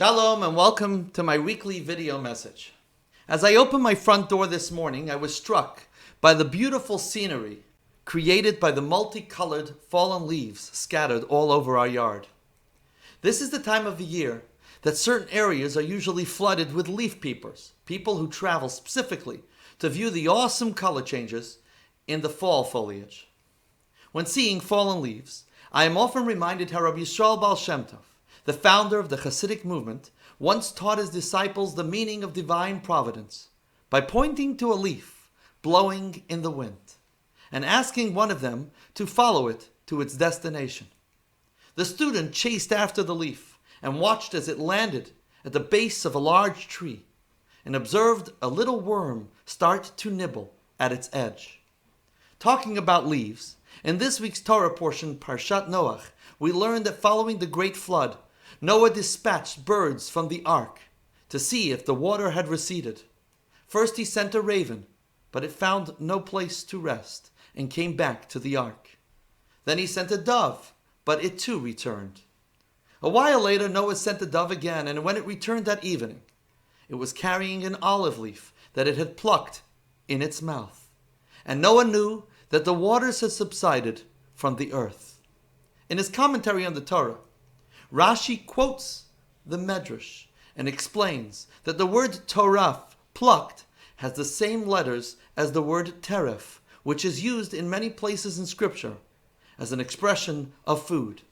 Shalom and welcome to my weekly video message. As I opened my front door this morning, I was struck by the beautiful scenery created by the multicolored fallen leaves scattered all over our yard. This is the time of the year that certain areas are usually flooded with leaf peepers, people who travel specifically to view the awesome color changes in the fall foliage. When seeing fallen leaves, I am often reminded how Rabbi Yisrael Baal Shem Tov, the founder of the Hasidic movement, once taught his disciples the meaning of divine providence by pointing to a leaf blowing in the wind and asking one of them to follow it to its destination. The student chased after the leaf and watched as it landed at the base of a large tree and observed a little worm start to nibble at its edge. Talking about leaves, in this week's Torah portion, Parshat Noach, we learn that following the great flood, Noah dispatched birds from the ark to see if the water had receded. First he sent a raven, but it found no place to rest and came back to the ark. Then he sent a dove, but it too returned. A while later Noah sent the dove again, and when it returned that evening, it was carrying an olive leaf that it had plucked in its mouth. And Noah knew that the waters had subsided from the earth. In his commentary on the Torah, Rashi quotes the Medrash and explains that the word toraf, plucked, has the same letters as the word teref, which is used in many places in Scripture as an expression of food.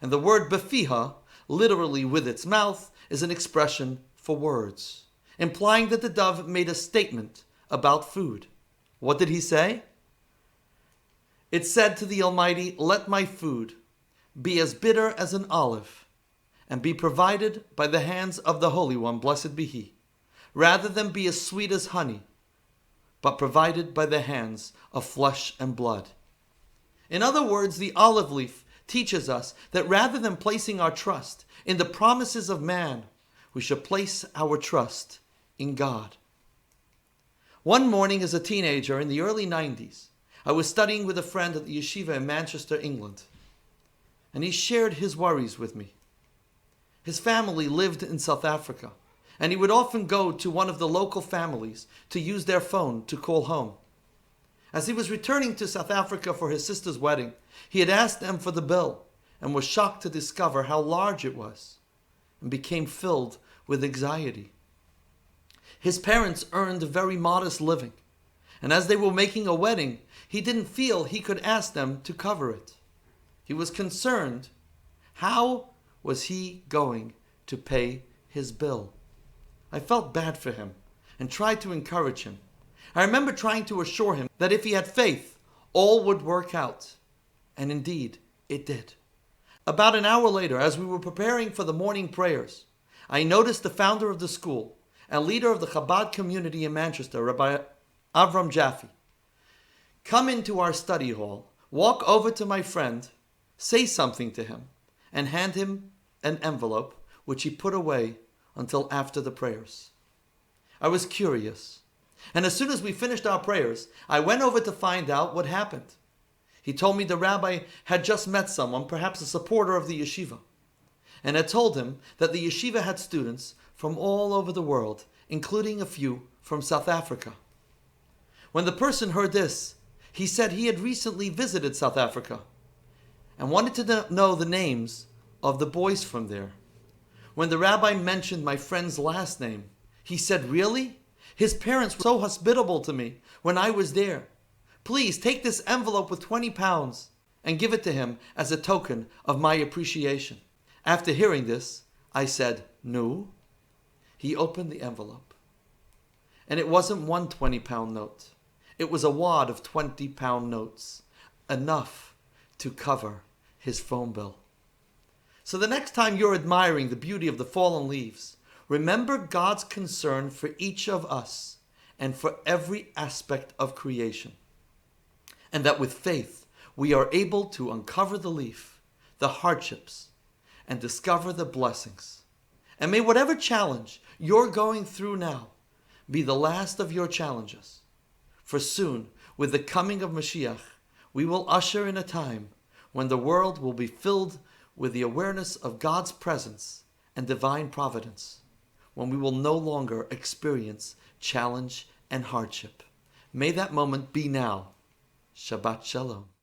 And the word befiha, literally with its mouth, is an expression for words, implying that the dove made a statement about food. What did he say? It said to the Almighty, "Let my food be as bitter as an olive, and be provided by the hands of the Holy One, blessed be He, rather than be as sweet as honey, but provided by the hands of flesh and blood." In other words, the olive leaf teaches us that rather than placing our trust in the promises of man, we should place our trust in God. One morning as a teenager in the early 90s, I was studying with a friend at the yeshiva in Manchester, England, and he shared his worries with me. His family lived in South Africa, and he would often go to one of the local families to use their phone to call home. As he was returning to South Africa for his sister's wedding, he had asked them for the bill and was shocked to discover how large it was and became filled with anxiety. His parents earned a very modest living, and as they were making a wedding, he didn't feel he could ask them to cover it. He was concerned. How was he going to pay his bill? I felt bad for him and tried to encourage him. I remember trying to assure him that if he had faith, all would work out. And indeed, it did. About an hour later, as we were preparing for the morning prayers, I noticed the founder of the school and leader of the Chabad community in Manchester, Rabbi Avram Jaffe, come into our study hall, walk over to my friend, say something to him, and hand him an envelope which he put away until after the prayers. I was curious, and as soon as we finished our prayers, I went over to find out what happened. He told me the rabbi had just met someone, perhaps a supporter of the yeshiva, and had told him that the yeshiva had students from all over the world, including a few from South Africa. When the person heard this, he said he had recently visited South Africa and wanted to know the names of the boys from there. When the rabbi mentioned my friend's last name, he said, "Really? His parents were so hospitable to me when I was there. Please take this envelope with 20 pounds and give it to him as a token of my appreciation." After hearing this, I said, "No." He opened the envelope, and it wasn't one 20-pound note. It was a wad of 20-pound notes, enough to cover his phone bill. So the next time you're admiring the beauty of the fallen leaves, remember God's concern for each of us and for every aspect of creation. And that with faith, we are able to uncover the leaf, the hardships, and discover the blessings. And may whatever challenge you're going through now be the last of your challenges. For soon, with the coming of Mashiach, we will usher in a time when the world will be filled with the awareness of God's presence and divine providence, when we will no longer experience challenge and hardship. May that moment be now. Shabbat Shalom.